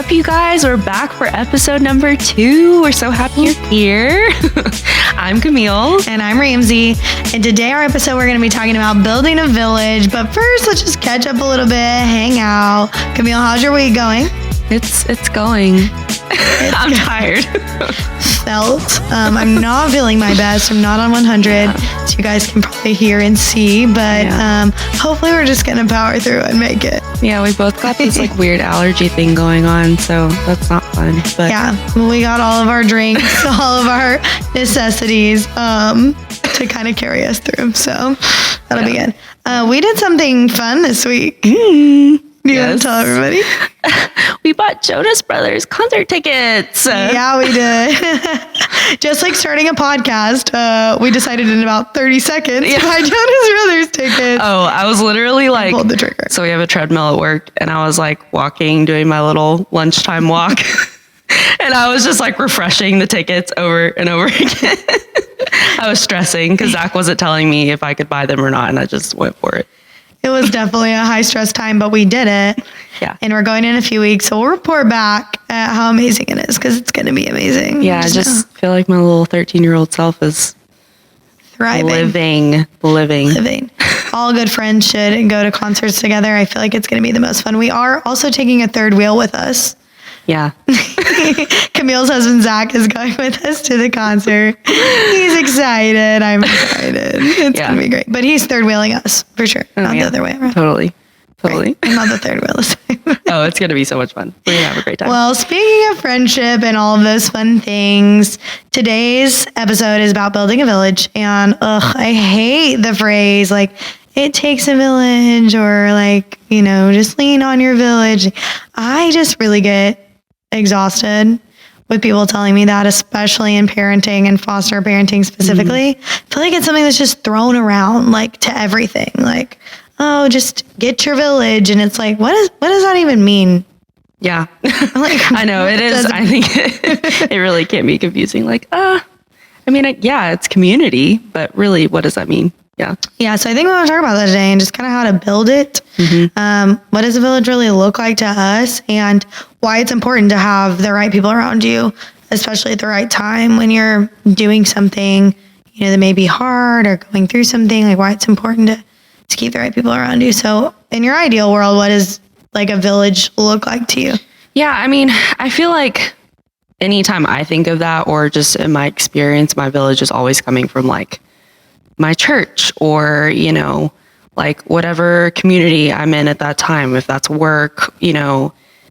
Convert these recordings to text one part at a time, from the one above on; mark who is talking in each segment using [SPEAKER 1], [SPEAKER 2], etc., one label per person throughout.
[SPEAKER 1] up, you guys? We're back for episode number 2. We're so happy you're here. I'm Camille.
[SPEAKER 2] And I'm Ramsey. And today our episode, we're going to be talking about building a village. But first, let's just catch up a little bit, hang out. Camille, how's your week going?
[SPEAKER 1] It's going. I'm tired.
[SPEAKER 2] I'm not feeling my best. I'm not on 100, so you guys can probably hear and see, but hopefully we're just gonna power through and make it.
[SPEAKER 1] Yeah, we both got this like weird allergy thing going on, so that's not fun. But
[SPEAKER 2] yeah, we got all of our drinks, all of our necessities to kind of carry us through, so that'll be good. We did something fun this week. Do you want to tell everybody?
[SPEAKER 1] We bought Jonas Brothers concert tickets.
[SPEAKER 2] Yeah, we did. Just like starting a podcast, we decided in about 30 seconds to buy Jonas Brothers tickets.
[SPEAKER 1] Oh, I was literally like,
[SPEAKER 2] pulled the trigger.
[SPEAKER 1] So we have a treadmill at work, and I was like walking, doing my little lunchtime walk. And I was just like refreshing the tickets over and over again. I was stressing because Zach wasn't telling me if I could buy them or not, and I just went for it.
[SPEAKER 2] It was definitely a high stress time, but we did it.
[SPEAKER 1] Yeah.
[SPEAKER 2] And we're going in a few weeks, so we'll report back at how amazing it is, because it's going to be amazing.
[SPEAKER 1] Yeah, I just feel like my little 13-year-old self is
[SPEAKER 2] thriving.
[SPEAKER 1] Living.
[SPEAKER 2] All good friends should go to concerts together. I feel like it's going to be the most fun. We are also taking a third wheel with us.
[SPEAKER 1] Yeah.
[SPEAKER 2] Camille's husband, Zach, is going with us to the concert. He's excited. I'm excited. It's going to be great. But he's third wheeling us, for sure. Not the other way around.
[SPEAKER 1] Totally.
[SPEAKER 2] Right. I'm not the third wheel this time.
[SPEAKER 1] Oh, it's going to be so much fun. We're going to have a great time.
[SPEAKER 2] Well, speaking of friendship and all of those fun things, today's episode is about building a village. And I hate the phrase, like, it takes a village, or like, just lean on your village. I just really get exhausted with people telling me that, especially in parenting and foster parenting specifically. I feel like it's something that's just thrown around like to everything. Like, oh, just get your village. And it's like, what does that even mean?
[SPEAKER 1] Yeah. I know it is. I think it really can be confusing. Like, it's community, but really, what does that mean? Yeah.
[SPEAKER 2] So I think we want to talk about that today and just kind of how to build it. What does a village really look like to us, and why it's important to have the right people around you, especially at the right time when you're doing something, that may be hard or going through something, like why it's important to keep the right people around you. So in your ideal world, what does like a village look like to you?
[SPEAKER 1] Yeah. I mean, I feel like anytime I think of that, or just in my experience, my village is always coming from like my church, or, like whatever community I'm in at that time. If that's work,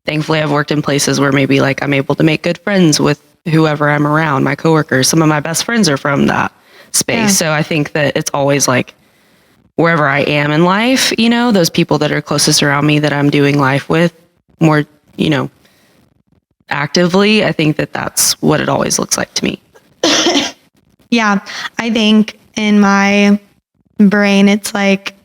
[SPEAKER 1] thankfully I've worked in places where maybe like I'm able to make good friends with whoever I'm around, my coworkers. Some of my best friends are from that space. Yeah. So I think that it's always like wherever I am in life, those people that are closest around me that I'm doing life with more, actively, I think that that's what it always looks like to me.
[SPEAKER 2] Yeah, I think in my brain, it's like,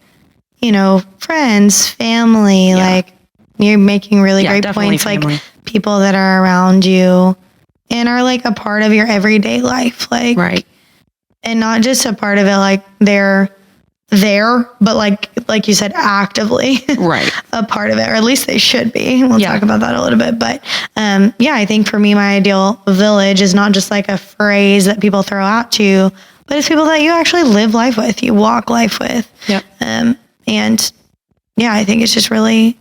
[SPEAKER 2] friends, family, like you're making really great points, family. Like people that are around you and are like a part of your everyday life. Like, right. And not just a part of it, like they're there, but like you said, actively right. a part of it, or at least they should be. We'll talk about that a little bit. But I think for me, my ideal village is not just like a phrase that people throw out to you, but it's people that you actually live life with, you walk life with. Yep. I think it's just really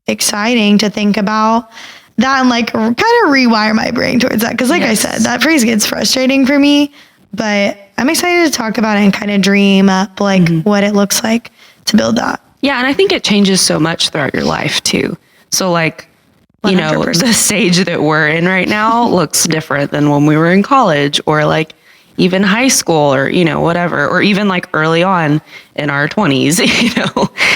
[SPEAKER 2] exciting to think about that and like kind of rewire my brain towards that. Cause like I said, that phrase gets frustrating for me, but I'm excited to talk about it and kind of dream up like what it looks like to build that.
[SPEAKER 1] Yeah. And I think it changes so much throughout your life too. So like, 100%. The stage that we're in right now looks different than when we were in college, or like even high school, or, whatever, or even like early on in our 20s,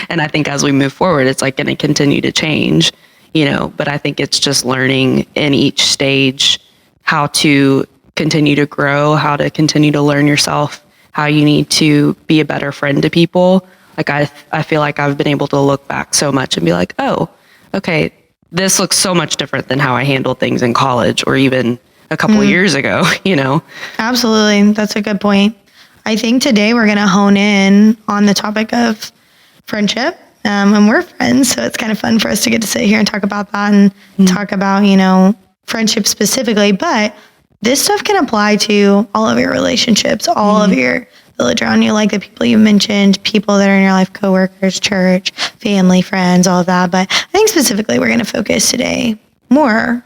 [SPEAKER 1] and I think as we move forward, it's like going to continue to change, but I think it's just learning in each stage how to continue to grow, how to continue to learn yourself, how you need to be a better friend to people. Like I feel like I've been able to look back so much and be like, oh, okay, this looks so much different than how I handled things in college, or even a couple of years ago,
[SPEAKER 2] Absolutely. That's a good point. I think today we're going to hone in on the topic of friendship And we're friends, so it's kind of fun for us to get to sit here and talk about that and talk about, friendship specifically. But this stuff can apply to all of your relationships, all of your village around you, like the people you mentioned, people that are in your life, coworkers, church, family, friends, all of that. But I think specifically we're going to focus today more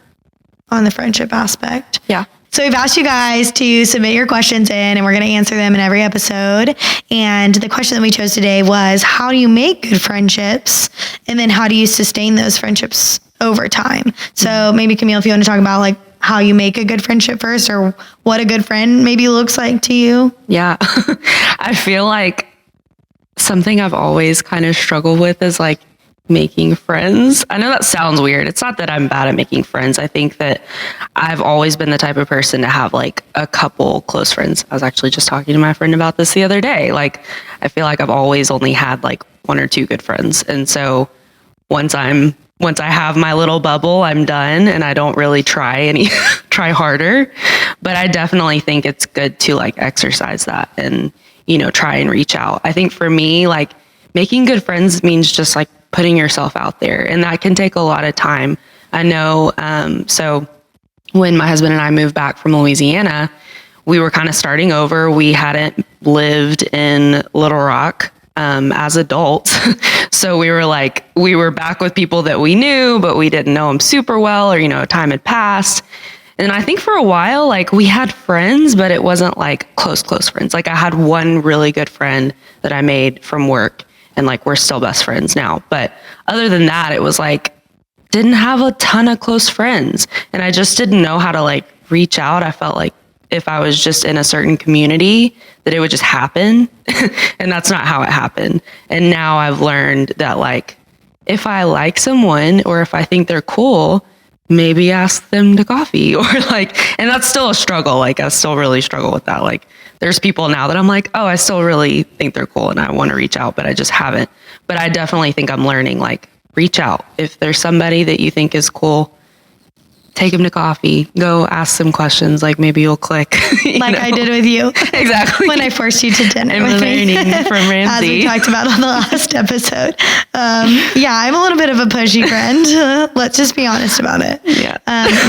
[SPEAKER 2] on the friendship aspect.
[SPEAKER 1] Yeah.
[SPEAKER 2] So we've asked you guys to submit your questions in, and we're going to answer them in every episode. And the question that we chose today was, how do you make good friendships? And then how do you sustain those friendships over time? So maybe Camille, if you want to talk about like how you make a good friendship first, or what a good friend maybe looks like to you.
[SPEAKER 1] Yeah. I feel like something I've always kind of struggled with is like making friends. I know that sounds weird. It's not that I'm bad at making friends. I think that I've always been the type of person to have like a couple close friends. I was actually just talking to my friend about this the other day. Like, I feel like I've always only had like one or two good friends. And so once I have my little bubble, I'm done, and I don't really try harder. But I definitely think it's good to like exercise that and, try and reach out. I think for me, like making good friends means just like putting yourself out there, and that can take a lot of time. I know. So when my husband and I moved back from Louisiana, we were kind of starting over. We hadn't lived in Little Rock as adults. So we were back with people that we knew, but we didn't know them super well, or, time had passed. And I think for a while, like we had friends, but it wasn't like close friends. Like I had one really good friend that I made from work, and like we're still best friends now. But other than that, it was like, didn't have a ton of close friends, and I just didn't know how to like reach out. I felt like if I was just in a certain community, that it would just happen. And that's not how it happened. And now I've learned that like, if I like someone, or if I think they're cool, maybe ask them to coffee, or like, and that's still a struggle. Like I still really struggle with that. Like there's people now that I'm like, oh, I still really think they're cool and I want to reach out, but I just haven't. But I definitely think I'm learning, like, reach out. If there's somebody that you think is cool, take them to coffee, go ask them questions. Like maybe you'll click.
[SPEAKER 2] Like I did with you.
[SPEAKER 1] Exactly.
[SPEAKER 2] When I forced you to dinner
[SPEAKER 1] I'm
[SPEAKER 2] with me.
[SPEAKER 1] learning from Ramsey.
[SPEAKER 2] As we talked about on the last episode. Yeah, I'm a little bit of a pushy friend. Let's just be honest about it.
[SPEAKER 1] Yeah.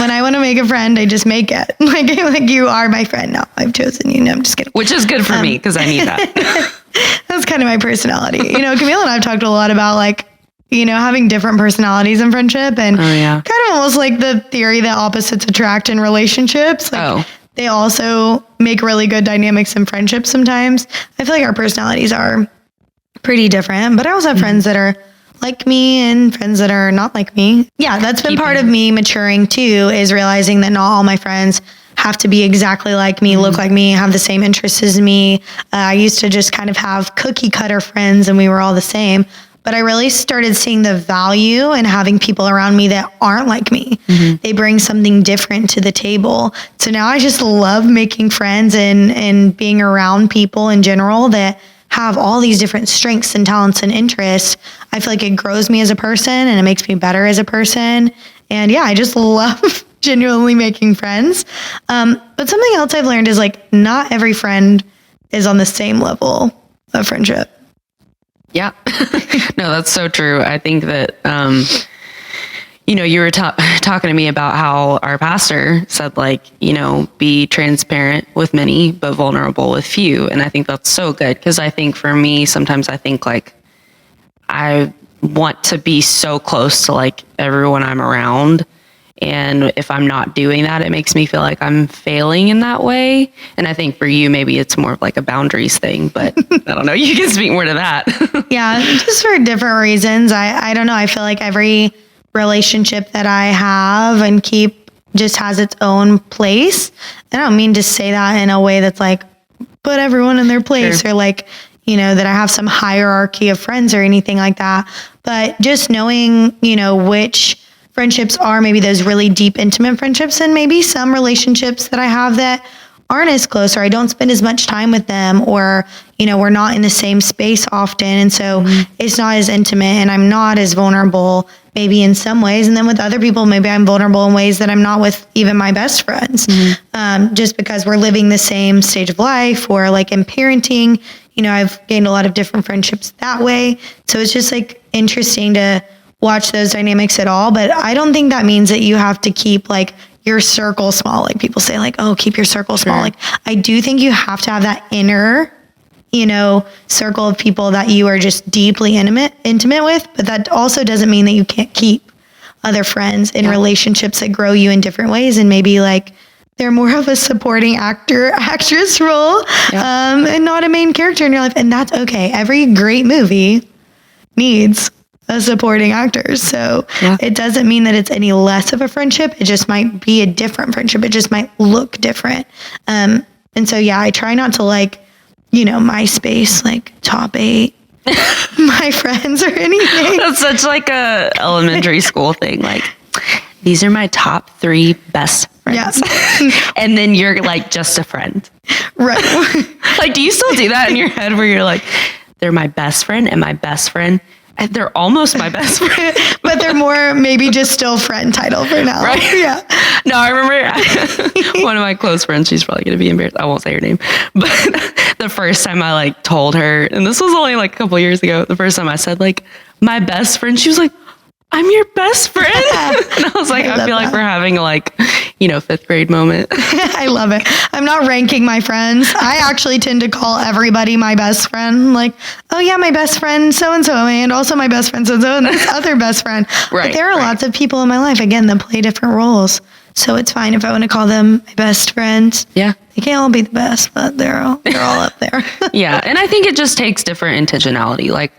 [SPEAKER 2] When I want to make a friend, I just make it. Like you are my friend now. I've chosen you. No, I'm just kidding.
[SPEAKER 1] Which is good for me because I need that.
[SPEAKER 2] That's kind of my personality. Camille and I've talked a lot about like, having different personalities in friendship, and kind of almost like the theory that opposites attract in relationships. Like they also make really good dynamics in friendships sometimes. I feel like our personalities are pretty different, but I also have friends that are like me and friends that are not like me. Yeah, that's been part of me maturing too, is realizing that not all my friends have to be exactly like me, look like me, have the same interests as me. I used to just kind of have cookie cutter friends and we were all the same. But I really started seeing the value in having people around me that aren't like me. They bring something different to the table. So now I just love making friends and being around people in general that have all these different strengths and talents and interests. I feel like it grows me as a person and it makes me better as a person. And yeah, I just love genuinely making friends. But something else I've learned is like, not every friend is on the same level of friendship.
[SPEAKER 1] Yeah. No, that's so true. I think that, you were talking to me about how our pastor said, like, be transparent with many, but vulnerable with few. And I think that's so good. Because I think for me, sometimes I think like I want to be so close to like everyone I'm around. And if I'm not doing that, it makes me feel like I'm failing in that way. And I think for you, maybe it's more of like a boundaries thing, but I don't know. You can speak more to that.
[SPEAKER 2] Yeah, just for different reasons. I don't know. I feel like every relationship that I have and keep just has its own place. I don't mean to say that in a way that's like, put everyone in their place, or like, that I have some hierarchy of friends or anything like that. But just knowing, which friendships are maybe those really deep, intimate friendships, and maybe some relationships that I have that aren't as close, or I don't spend as much time with them, or, you know, we're not in the same space often. And so it's not as intimate, and I'm not as vulnerable maybe in some ways. And then with other people, maybe I'm vulnerable in ways that I'm not with even my best friends, just because we're living the same stage of life, or like in parenting, you know, I've gained a lot of different friendships that way. So it's just like interesting to watch those dynamics at all. But I don't think that means that you have to keep like your circle small. Like people say like, oh, keep your circle small. Like I do think you have to have that inner, you know, circle of people that you are just deeply intimate with. But that also doesn't mean that you can't keep other friends in relationships that grow you in different ways. And maybe like they're more of a supporting actress role, and not a main character in your life. And that's okay. Every great movie needs a supporting actor. So it doesn't mean that it's any less of a friendship. It just might be a different friendship. It just might look different. And so, I try not to like, you know, MySpace, like top 8 my friends or anything.
[SPEAKER 1] That's such like a elementary school thing. Like, these are my top 3 best friends. Yeah. And then you're like just a friend.
[SPEAKER 2] Right.
[SPEAKER 1] Like, do you still do that in your head where you're like, they're my best friend and my best friend? And they're almost my best friend.
[SPEAKER 2] But they're more maybe just still friend title for now.
[SPEAKER 1] Right?
[SPEAKER 2] Yeah.
[SPEAKER 1] No, I remember one of my close friends, she's probably going to be embarrassed. I won't say her name. But the first time I like told her, and this was only like a couple years ago, the first time I said like my best friend, she was like, I'm your best friend. And I was like, I feel like we're having a like, you know, 5th grade moment.
[SPEAKER 2] I love it. I'm not ranking my friends. I actually tend to call everybody my best friend. Like, oh yeah, my best friend so-and-so, and also my best friend so-and-so, and this other best friend. Right. But there are lots of people in my life, again, that play different roles. So it's fine if I want to call them my best friends. Yeah. They can't all be the best, but they're all up there.
[SPEAKER 1] Yeah. And I think it just takes different intentionality. Like,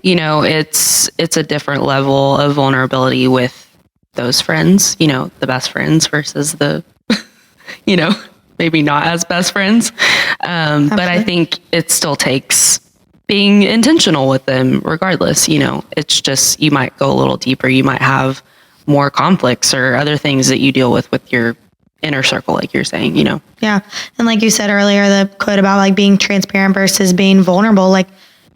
[SPEAKER 1] you know, it's a different level of vulnerability with those friends, you know, the best friends versus the, you know, maybe not as best friends. But I think it still takes being intentional with them regardless. You know, it's just, you might go a little deeper. You might have more conflicts or other things that you deal with your inner circle, like you're saying, you know?
[SPEAKER 2] Yeah. And like you said earlier, the quote about like being transparent versus being vulnerable, like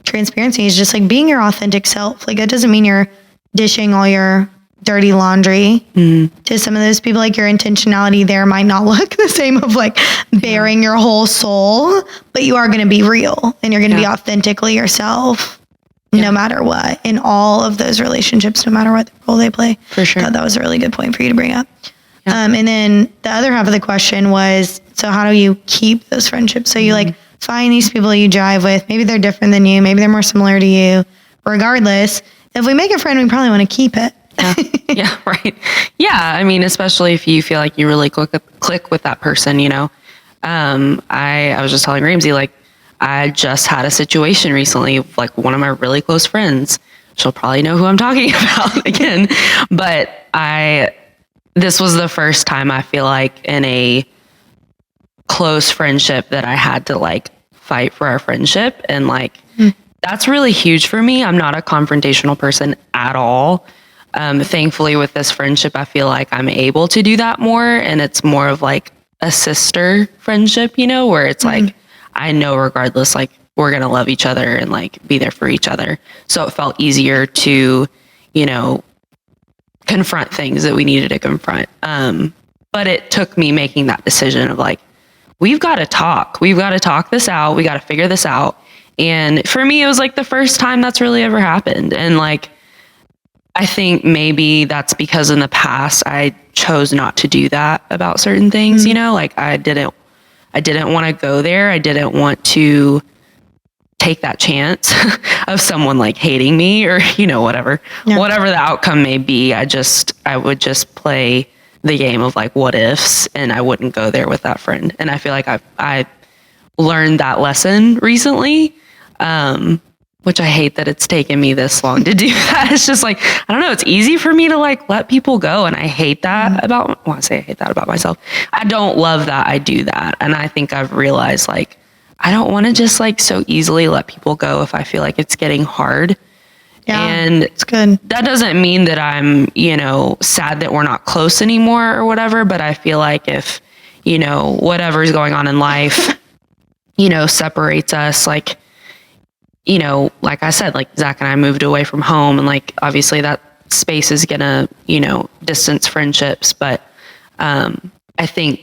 [SPEAKER 2] transparency is just like being your authentic self. Like it doesn't mean you're dishing all your dirty laundry to some of those people. Like your intentionality there might not look the same of like bearing your whole soul, but you are going to be real and you're going to be authentically yourself no matter what in all of those relationships, no matter what role they play.
[SPEAKER 1] For sure.
[SPEAKER 2] I thought that was a really good point for you to bring up. And then the other half of the question was, so how do you keep those friendships? So you like find these people you jive with. Maybe they're different than you. Maybe they're more similar to you. Regardless, if we make a friend, we probably want to keep it.
[SPEAKER 1] Yeah, right. Yeah, I mean, especially if you feel like you really click with that person, you know. I was just telling Ramsey, like, I just had a situation recently, like one of my really close friends. She'll probably know who I'm talking about again. But this was the first time I feel like in a close friendship that I had to like fight for our friendship. And like, that's really huge for me. I'm not a confrontational person at all. Thankfully with this friendship, I feel like I'm able to do that more. And it's more of like a sister friendship, you know, where it's like, I know regardless, like we're going to love each other and like be there for each other. So it felt easier to, you know, confront things that we needed to confront. But it took me making that decision of like, we've got to talk. We've got to talk this out. We got to figure this out. And for me, it was like the first time that's really ever happened. And like, I think maybe that's because in the past I chose not to do that about certain things, you know, like I didn't want to go there. I didn't want to take that chance of someone like hating me or, you know, whatever the outcome may be. I would just play the game of like what ifs, and I wouldn't go there with that friend. And I feel like I learned that lesson recently. Which I hate that it's taken me this long to do that. It's just like, I don't know. It's easy for me to like let people go. And I hate that I hate that about myself. I don't love that I do that. And I think I've realized like, I don't want to just like so easily let people go if I feel like it's getting hard. Yeah, and it's good. That doesn't mean that I'm, you know, sad that we're not close anymore or whatever. But I feel like if whatever's going on in life, separates us. Like, like I said, like Zach and I moved away from home, and like, obviously that space is gonna, distance friendships. But I think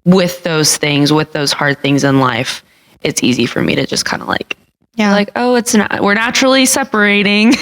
[SPEAKER 1] with those things, with those hard things in life, it's easy for me to just kind of like, like, oh, it's not, we're naturally separating,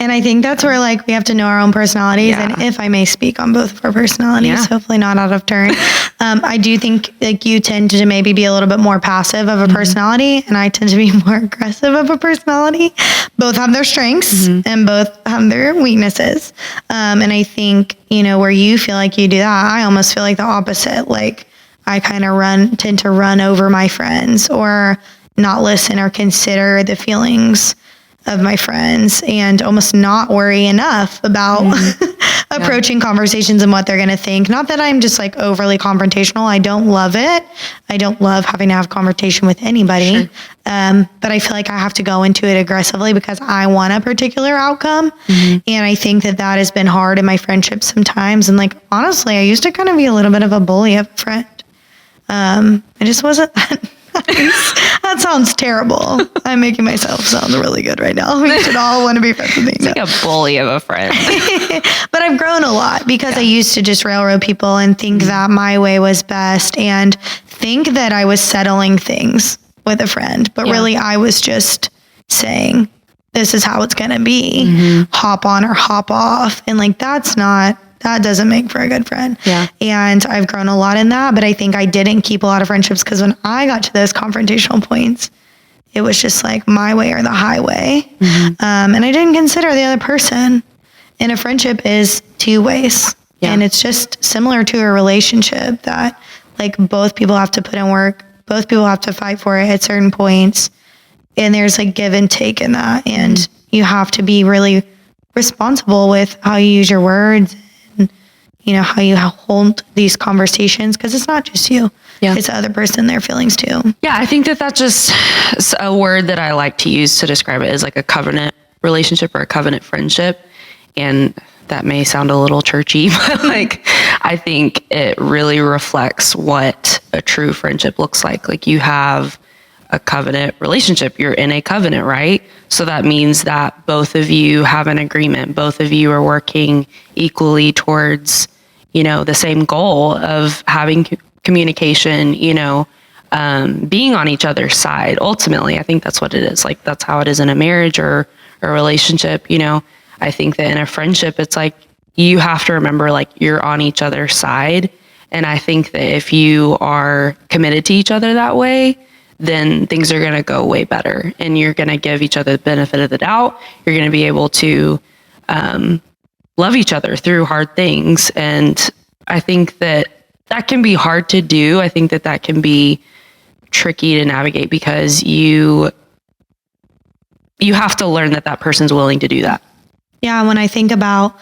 [SPEAKER 2] And I think that's where like we have to know our own personalities. And if I may speak on both of our personalities, hopefully not out of turn. I do think like you tend to maybe be a little bit more passive of a personality, and I tend to be more aggressive of a personality. Both have their strengths and both have their weaknesses. And I think, where you feel like you do that, I almost feel like the opposite. Like I kind of tend to run over my friends, or not listen or consider the feelings of my friends, and almost not worry enough about approaching conversations and what they're going to think. Not that I'm just like overly confrontational. I don't love it. I don't love having to have conversation with anybody. Sure. But I feel like I have to go into it aggressively because I want a particular outcome. And I think that has been hard in my friendships sometimes. And like, honestly, I used to kind of be a little bit of a bully of a friend. I just wasn't that sounds terrible. I'm making myself sound really good right now. We should all want to be friends with me.
[SPEAKER 1] It's like a bully of a friend.
[SPEAKER 2] But I've grown a lot because I used to just railroad people and think that my way was best, and think that I was settling things with a friend. But really, I was just saying, this is how it's going to be. Hop on or hop off. And like, that doesn't make for a good friend. And I've grown a lot in that, but I think I didn't keep a lot of friendships because when I got to those confrontational points, it was just like my way or the highway. And I didn't consider the other person. And a friendship is two ways. And it's just similar to a relationship that like both people have to put in work. Both people have to fight for it at certain points. And there's like give and take in that. And you have to be really responsible with how you use your words, how you hold these conversations, because it's not just you. It's the other person, their feelings too.
[SPEAKER 1] I think that's just a word that I like to use to describe it as like a covenant relationship or a covenant friendship. And that may sound a little churchy, but like, I think it really reflects what a true friendship looks like. Like you have a covenant relationship, you're in a covenant, right? So that means that both of you have an agreement. Both of you are working equally towards, the same goal of having communication, being on each other's side. Ultimately, I think that's what it is. Like, that's how it is in a marriage or a relationship. I think that in a friendship, it's like, you have to remember, like, you're on each other's side. And I think that if you are committed to each other that way, then things are going to go way better, and you're going to give each other the benefit of the doubt. You're going to be able to love each other through hard things. And I think that can be hard to do. I think that can be tricky to navigate because you have to learn that person's willing to do that.
[SPEAKER 2] Yeah. When I think about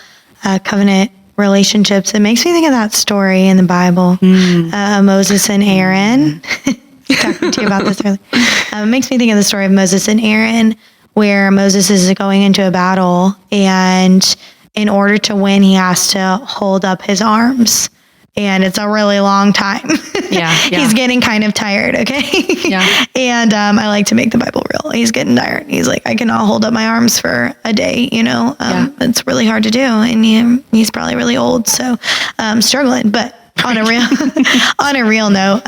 [SPEAKER 2] covenant relationships, it makes me think of that story in the Bible, Moses and Aaron. Talking to you about this earlier. It makes me think of the story of Moses and Aaron, where Moses is going into a battle, and in order to win, he has to hold up his arms, and it's a really long time. He's getting kind of tired. Okay. And I like to make the Bible real. He's getting tired. He's like, I cannot hold up my arms for a day. It's really hard to do, and he's probably really old, so struggling. But on a real note,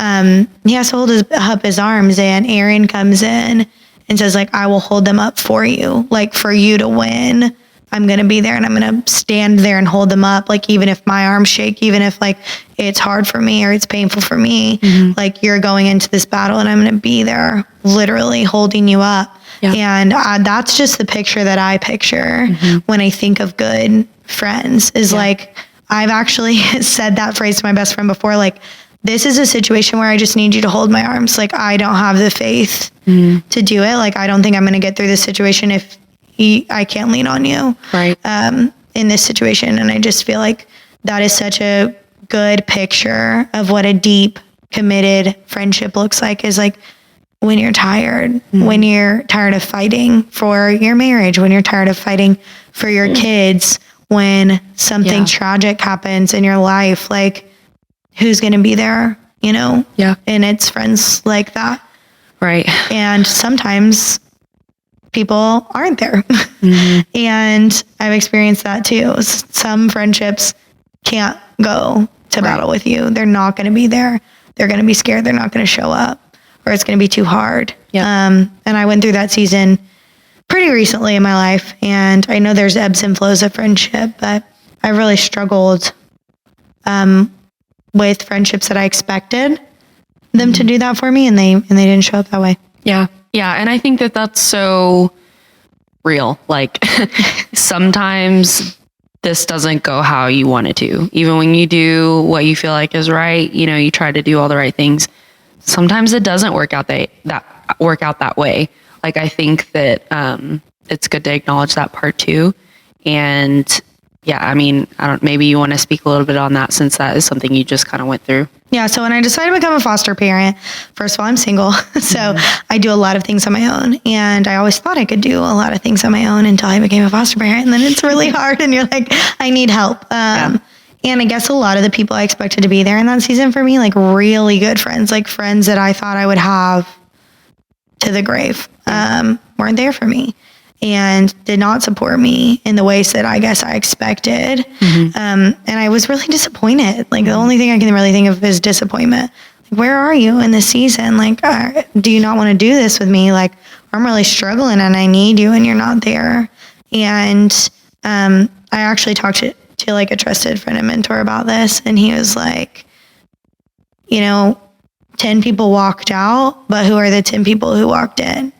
[SPEAKER 2] he has to hold up his arms, and Aaron comes in and says, like, I will hold them up for you. Like, for you to win, I'm going to be there, and I'm going to stand there and hold them up. Like, even if my arms shake, even if like it's hard for me or it's painful for me, like, you're going into this battle and I'm going to be there literally holding you up. And that's just the picture that I picture when I think of good friends is like, I've actually said that phrase to my best friend before, like, this is a situation where I just need you to hold my arms. Like, I don't have the faith to do it. Like, I don't think I'm going to get through this situation if I can't lean on you in this situation. And I just feel like that is such a good picture of what a deep, committed friendship looks like, is like when you're tired, when you're tired of fighting for your marriage, when you're tired of fighting for your kids, when something tragic happens in your life, like, who's going to be there, you know?
[SPEAKER 1] Yeah.
[SPEAKER 2] And it's friends like that.
[SPEAKER 1] Right.
[SPEAKER 2] And sometimes people aren't there. And I've experienced that too. Some friendships can't go to battle with you. They're not going to be there. They're going to be scared. They're not going to show up, or it's going to be too hard. And I went through that season pretty recently in my life. And I know there's ebbs and flows of friendship, but I really struggled with friendships that I expected them to do that for me, and they didn't show up that way.
[SPEAKER 1] Yeah. Yeah. And I think that that's so real. Like sometimes this doesn't go how you want it to. Even when you do what you feel like is right, you know, you try to do all the right things. Sometimes it doesn't work out that way. Like I think that it's good to acknowledge that part too. And yeah, I mean, maybe you want to speak a little bit on that, since that is something you just kind of went through.
[SPEAKER 2] Yeah. So when I decided to become a foster parent, first of all, I'm single. So I do a lot of things on my own. And I always thought I could do a lot of things on my own until I became a foster parent. And then it's really hard and you're like, I need help. And I guess a lot of the people I expected to be there in that season for me, like really good friends, like friends that I thought I would have to the grave, weren't there for me and did not support me in the ways that I guess I expected. And I was really disappointed. Like the only thing I can really think of is disappointment. Like, where are you in this season? Like, do you not want to do this with me? Like, I'm really struggling and I need you and you're not there. And I actually talked to like a trusted friend and mentor about this. And he was like, you know, 10 people walked out, but who are the 10 people who walked in?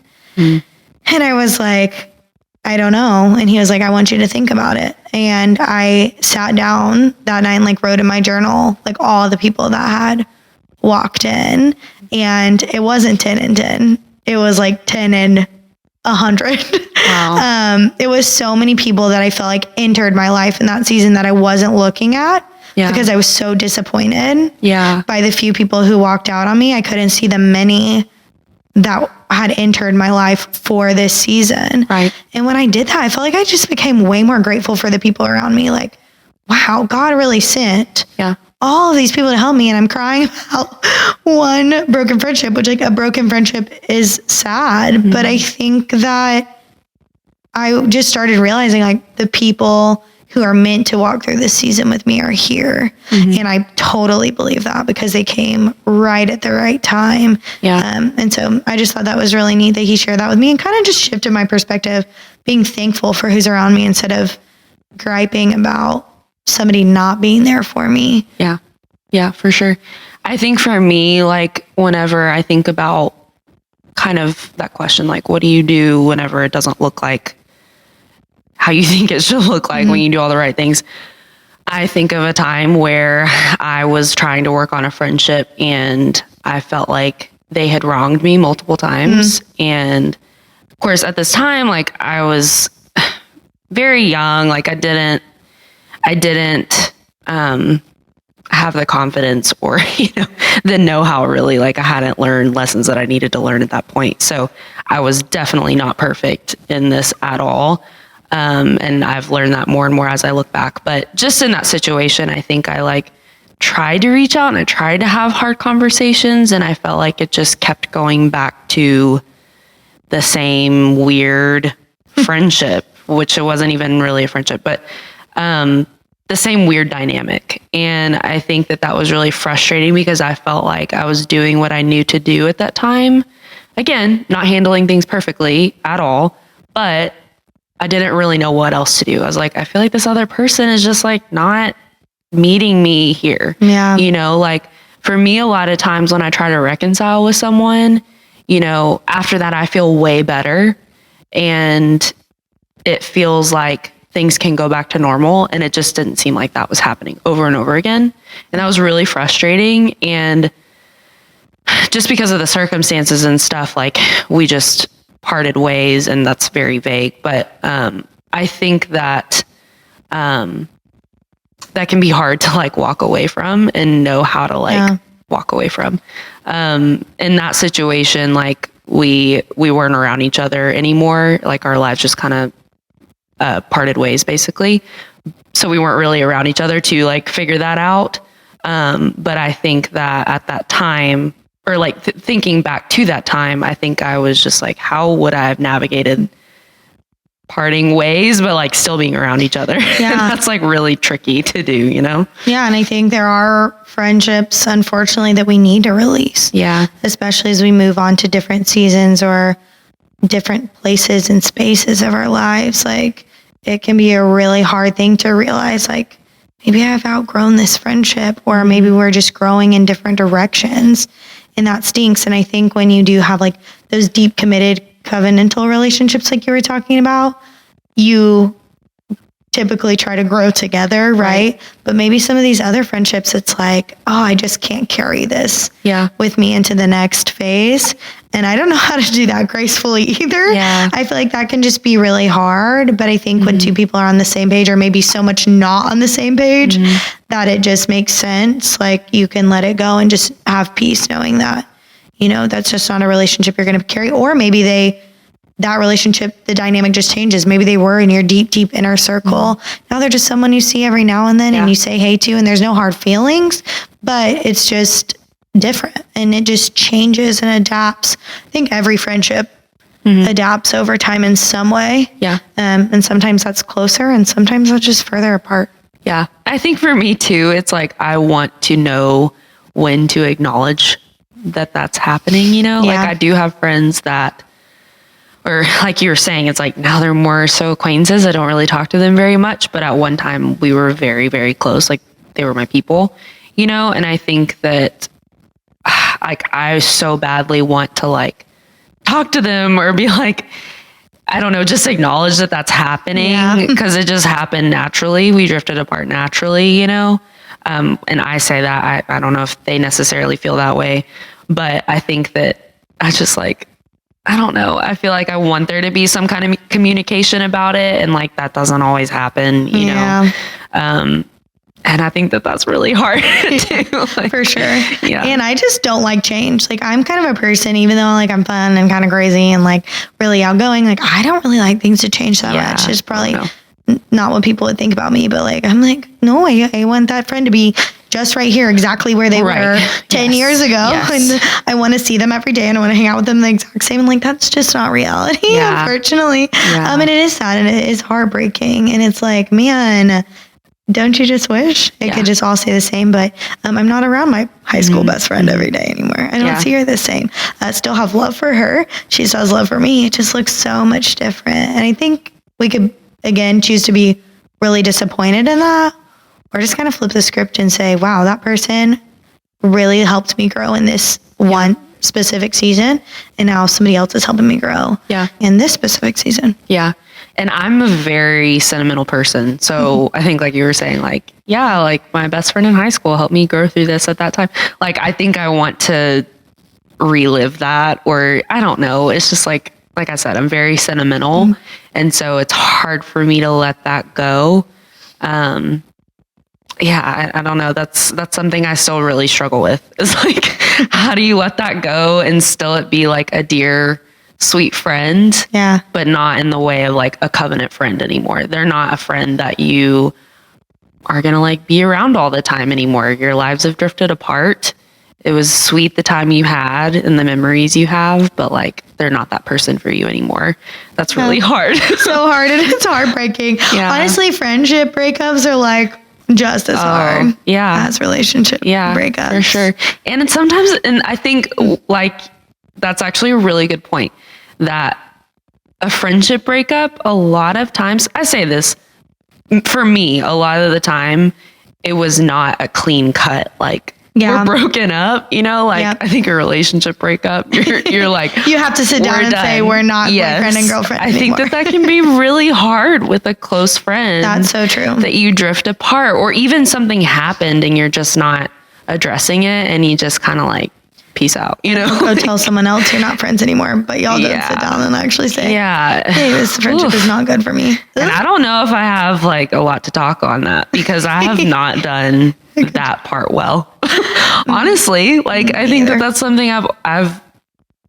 [SPEAKER 2] And I was like, I don't know. And he was like, I want you to think about it. And I sat down that night and like wrote in my journal, like all the people that had walked in, and it wasn't 10 and 10. It was like 10 and 100. Wow. It was so many people that I felt like entered my life in that season that I wasn't looking at because I was so disappointed by the few people who walked out on me. I couldn't see the many that had entered my life for this season. Right. And when I did that, I felt like I just became way more grateful for the people around me. Like, wow, God really sent all of these people to help me. And I'm crying about one broken friendship, which like a broken friendship is sad. But I think that I just started realizing like the people who are meant to walk through this season with me are here. And I totally believe that because they came right at the right time. And so I just thought that was really neat that he shared that with me and kind of just shifted my perspective, being thankful for who's around me instead of griping about somebody not being there for me. Yeah, for sure. I think for me, like whenever I think about kind of that question, like what do you do whenever it doesn't look like how you think it should look like when you do all the right things? I think of a time where I was trying to work on a friendship and I felt like they had wronged me multiple times. And of course at this time, like I was very young, like I didn't have the confidence or, the know-how really, like I hadn't learned lessons that I needed to learn at that point. So I was definitely not perfect in this at all. And I've learned that more and more as I look back. But just in that situation, I think I like tried to reach out and I tried to have hard conversations, and I felt like it just kept going back to the same weird friendship, which it wasn't even really a friendship, but the same weird dynamic. And I think that was really frustrating because I felt like I was doing what I knew to do at that time. Again, not handling things perfectly at all, but I didn't really know what else to do. I was like, I feel like this other person is just like not meeting me here. Like for me, a lot of times when I try to reconcile with someone, after that, I feel way better and it feels like things can go back to normal. And it just didn't seem like that was happening over and over again. And that was really frustrating. And just because of the circumstances and stuff, like we just parted ways, and that's very vague, but I think that that can be hard to like walk away from and know how to like walk away from. In that situation, like we weren't around each other anymore. Like our lives just kind of parted ways basically. So we weren't really around each other to like figure that out.
[SPEAKER 1] But I think that at that time, or like thinking back to that time, I think I was just like, how would I have navigated parting ways, but like still being around each other? Yeah. That's like really tricky to do, you know?
[SPEAKER 2] Yeah. And I think there are friendships, unfortunately, that we need to release.
[SPEAKER 1] Yeah.
[SPEAKER 2] Especially as we move on to different seasons or different places and spaces of our lives. Like, it can be a really hard thing to realize, like, maybe I've outgrown this friendship, or maybe we're just growing in different directions, and that stinks. And I think when you do have like those deep, committed, covenantal relationships like you were talking about, you typically try to grow together, right? But maybe some of these other friendships, it's like, oh, I just can't carry this with me into the next phase. And I don't know how to do that gracefully either. Yeah. I feel like that can just be really hard. But I think when two people are on the same page, or maybe so much not on the same page, that it just makes sense. Like, you can let it go and just have peace knowing that, you know, that's just not a relationship you're going to carry. Or maybe that relationship, the dynamic just changes. Maybe they were in your deep, deep inner circle. Now they're just someone you see every now and then and you say hey to, and there's no hard feelings, but it's just different and it just changes and adapts. I think every friendship adapts over time in some way. Yeah. And sometimes that's closer and sometimes that's just further apart.
[SPEAKER 1] Yeah. I think for me too, it's like, I want to know when to acknowledge that that's happening, you know? Like, I do have friends that, or like you were saying, it's like now they're more so acquaintances. I don't really talk to them very much, but at one time we were very, very close. Like, they were my people, you know? And I think that like, I so badly want to like talk to them or be like, I don't know, just acknowledge that that's happening, because it just happened naturally. We drifted apart naturally, you know? And I say that, I don't know if they necessarily feel that way, but I think that I just like, I don't know. I feel like I want there to be some kind of communication about it. And like, that doesn't always happen, you know? And I think that that's really hard too. Like,
[SPEAKER 2] for sure. Yeah. And I just don't like change. Like, I'm kind of a person, even though like I'm fun and kind of crazy and like really outgoing, like I don't really like things to change that much. It's probably not what people would think about me, but like, I'm like, no, I want that friend to be just right here, exactly where they were 10 years ago. And I want to see them every day and I want to hang out with them the exact same. And like, that's just not reality, unfortunately. And it is sad and it is heartbreaking. And it's like, man, don't you just wish it could just all stay the same? But I'm not around my high school best friend every day anymore. I don't see her the same. I still have love for her. She still has love for me. It just looks so much different. And I think we could, again, choose to be really disappointed in that, or just kind of flip the script and say, wow, that person really helped me grow in this one specific season. And now somebody else is helping me grow in this specific season.
[SPEAKER 1] Yeah. And I'm a very sentimental person. So I think like you were saying, like, like my best friend in high school helped me grow through this at that time. Like, I think I want to relive that, or I don't know. It's just like I said, I'm very sentimental. And so it's hard for me to let that go. I don't know. That's something I still really struggle with. It's like, how do you let that go and still it be like a dear, sweet friend, but not in the way of like a covenant friend anymore. They're not a friend that you are going to like be around all the time anymore. Your lives have drifted apart. It was sweet the time you had and the memories you have, but like, they're not that person for you anymore. That's really hard.
[SPEAKER 2] So hard, and it's heartbreaking. Honestly, friendship breakups are like just as hard as relationship breakups.
[SPEAKER 1] For sure. And it's sometimes, and I think like, that's actually a really good point, that a friendship breakup, a lot of times, I say this, for me, a lot of the time, it was not a clean cut, like, we're broken up, you know, like, I think a relationship breakup, you're like,
[SPEAKER 2] you have to sit down and say, we're not boyfriend and girlfriend anymore.
[SPEAKER 1] I think that can be really hard with a close friend.
[SPEAKER 2] That's so true.
[SPEAKER 1] That you drift apart, or even something happened and you're just not addressing it and you just kind of like, peace out, you know?
[SPEAKER 2] Go tell someone else you're not friends anymore, but y'all don't sit down and actually say, hey, this friendship is not good for me.
[SPEAKER 1] And I don't know if I have like a lot to talk on that, because I have not done that part well. Honestly, like, I think that that's something I've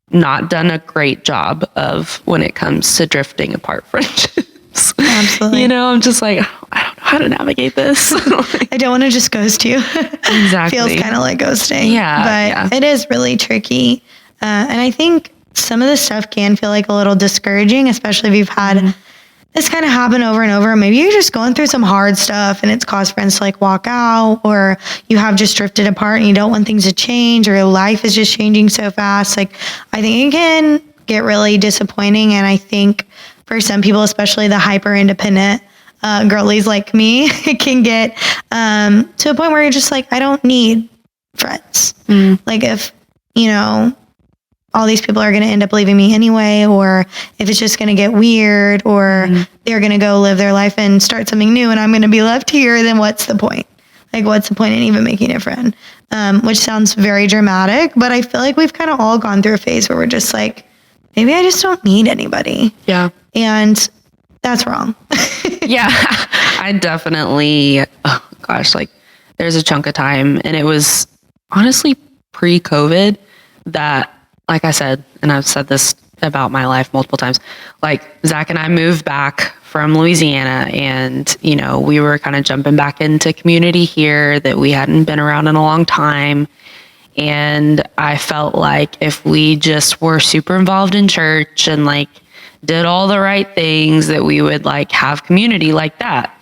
[SPEAKER 1] not done a great job of when it comes to drifting apart friendships.
[SPEAKER 2] Absolutely.
[SPEAKER 1] You know, I'm just like, I don't know how to navigate this.
[SPEAKER 2] I don't want to just ghost you.
[SPEAKER 1] Exactly.
[SPEAKER 2] Feels kind of like ghosting.
[SPEAKER 1] Yeah.
[SPEAKER 2] But it is really tricky. And I think some of this stuff can feel like a little discouraging, especially if you've had this kind of happen over and over. Maybe you're just going through some hard stuff and it's caused friends to like walk out, or you have just drifted apart and you don't want things to change, or your life is just changing so fast. Like, I think it can get really disappointing. And I think for some people, especially the hyper independent girlies like me, it can get to a point where you're just like, I don't need friends. Like, if, you know, all these people are going to end up leaving me anyway, or if it's just going to get weird, or they're going to go live their life and start something new and I'm going to be left here, then what's the point? Like, what's the point in even making a friend? Which sounds very dramatic, but I feel like we've kind of all gone through a phase where we're just like, maybe I just don't need anybody.
[SPEAKER 1] Yeah.
[SPEAKER 2] And that's wrong.
[SPEAKER 1] Yeah. I definitely, oh gosh, like there's a chunk of time, and it was honestly pre-COVID that, like I said, and I've said this about my life multiple times, like Zach and I moved back from Louisiana, and, you know, we were kind of jumping back into community here that we hadn't been around in a long time. And I felt like if we just were super involved in church and like did all the right things, that we would like have community like that.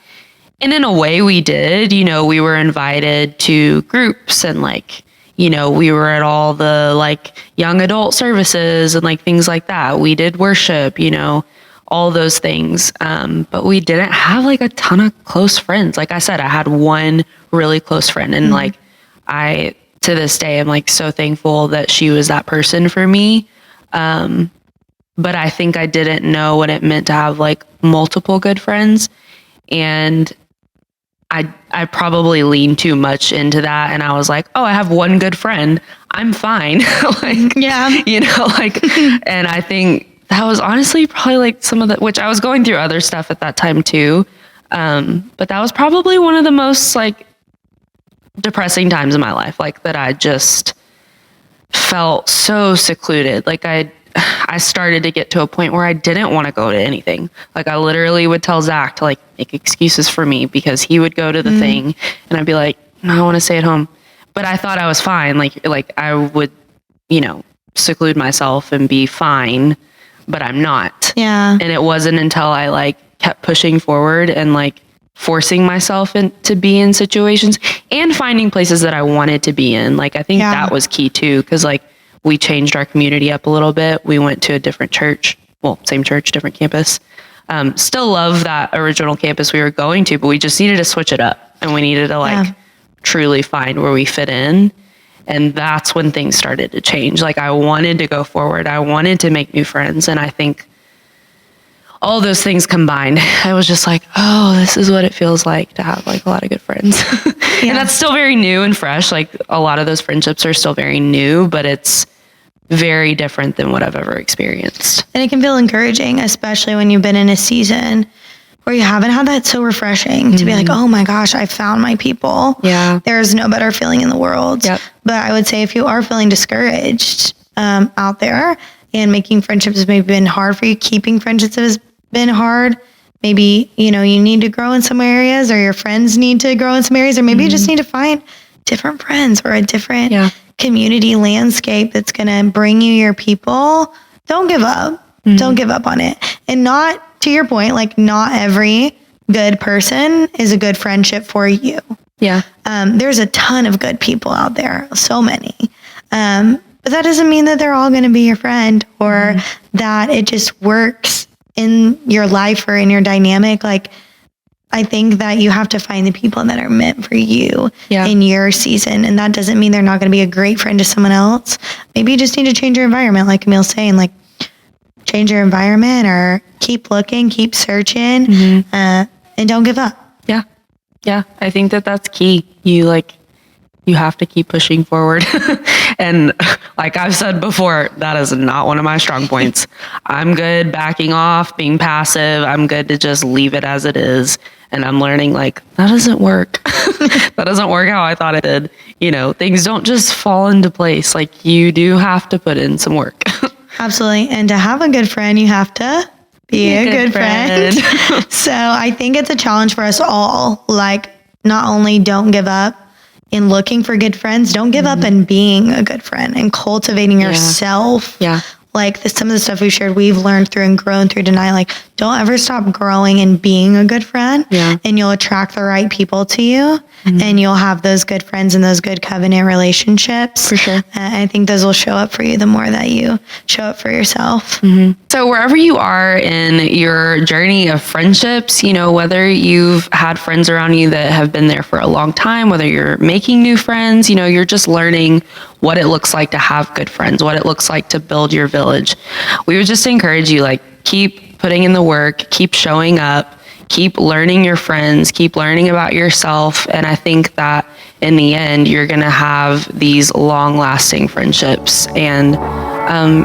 [SPEAKER 1] And in a way we did. You know, we were invited to groups, and like, you know, we were at all the like young adult services and like things like that. We did worship, you know, all those things. But we didn't have like a ton of close friends. Like I said, I had one really close friend, and like I, to this day, I'm like so thankful that she was that person for me. But I think I didn't know what it meant to have like multiple good friends. And I probably leaned too much into that. And I was like, oh, I have one good friend, I'm fine. Like, yeah, you know, like, and I think that was honestly probably like some of the, which I was going through other stuff at that time too. But that was probably one of the most like depressing times in my life. Like, that I just felt so secluded. Like I started to get to a point where I didn't want to go to anything. Like, I literally would tell Zach to like make excuses for me because he would go to the thing, and I'd be like, no, I want to stay at home. But I thought I was fine. Like I would, you know, seclude myself and be fine, but I'm not. Yeah. And it wasn't until I like kept pushing forward and like forcing myself to be in situations and finding places that I wanted to be in. Like, I think that was key too. 'Cause like, we changed our community up a little bit. We went to a different church. Well, same church, different campus. Still love that original campus we were going to, but we just needed to switch it up, and we needed to like truly find where we fit in. And that's when things started to change. Like, I wanted to go forward. I wanted to make new friends. And I think all those things combined, I was just like, oh, this is what it feels like to have like a lot of good friends. And that's still very new and fresh. Like, a lot of those friendships are still very new, but it's very different than what I've ever experienced. And it can feel encouraging, especially when you've been in a season where you haven't had that. So refreshing to be like, oh my gosh, I found my people. Yeah. There's no better feeling in the world. Yep. But I would say if you are feeling discouraged out there, and making friendships has maybe been hard for you, keeping friendships has been hard, maybe, you know, you need to grow in some areas, or your friends need to grow in some areas, or maybe you just need to find different friends or a different community landscape that's going to bring you your people. Don't give up. Don't give up on it. And not, to your point, like, not every good person is a good friendship for you. Yeah. There's a ton of good people out there, so many. But that doesn't mean that they're all going to be your friend, or that it just works in your life or in your dynamic. Like, I think that you have to find the people that are meant for you in your season. And that doesn't mean they're not going to be a great friend to someone else. Maybe you just need to change your environment, like Camille's saying, like, change your environment, or keep looking, keep searching, and don't give up. Yeah. Yeah. I think that that's key. You have to keep pushing forward. And like I've said before, that is not one of my strong points. I'm good backing off, being passive. I'm good to just leave it as it is. And I'm learning, like, that doesn't work. That doesn't work how I thought it did. You know, things don't just fall into place. Like, you do have to put in some work. Absolutely. And to have a good friend, you have to
[SPEAKER 2] be a good friend. So I think it's a challenge for us all. Like, not only don't give up in looking for good friends, don't give up in being a good friend and cultivating yourself.
[SPEAKER 1] Yeah.
[SPEAKER 2] Like some of the stuff we shared, we've learned through and grown through tonight. Like, don't ever stop growing and being a good friend.
[SPEAKER 1] Yeah.
[SPEAKER 2] And you'll attract the right people to you. And you'll have those good friends and those good covenant relationships.
[SPEAKER 1] For sure.
[SPEAKER 2] And I think those will show up for you the more that you show up for yourself.
[SPEAKER 1] So wherever you are in your journey of friendships, you know, whether you've had friends around you that have been there for a long time, whether you're making new friends, you know, you're just learning what it looks like to have good friends, what it looks like to build your village. We would just encourage you, like, keep putting in the work, keep showing up, keep learning your friends, keep learning about yourself. And I think that in the end, you're going to have these long lasting friendships, and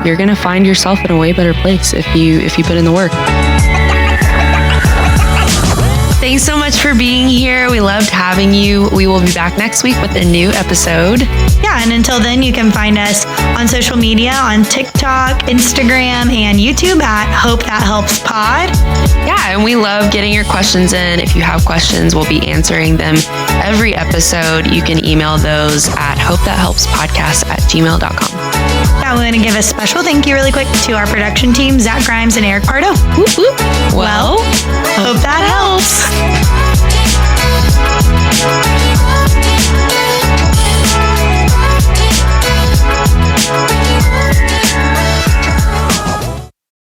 [SPEAKER 1] you're going to find yourself in a way better place if you put in the work. Thanks so much for being here. We loved having you. We will be back next week with a new episode.
[SPEAKER 2] Yeah, and until then, you can find us on social media, on TikTok, Instagram, and YouTube at Hope That Helps Pod.
[SPEAKER 1] Yeah, and we love getting your questions in. If you have questions, we'll be answering them every episode. You can email those at hopethathelpspodcast@gmail.com.
[SPEAKER 2] Yeah, we want to give a special thank you really quick to our production team, Zach Grimes and Eric Pardo.
[SPEAKER 1] Whoop, whoop.
[SPEAKER 2] Well, hope that helps.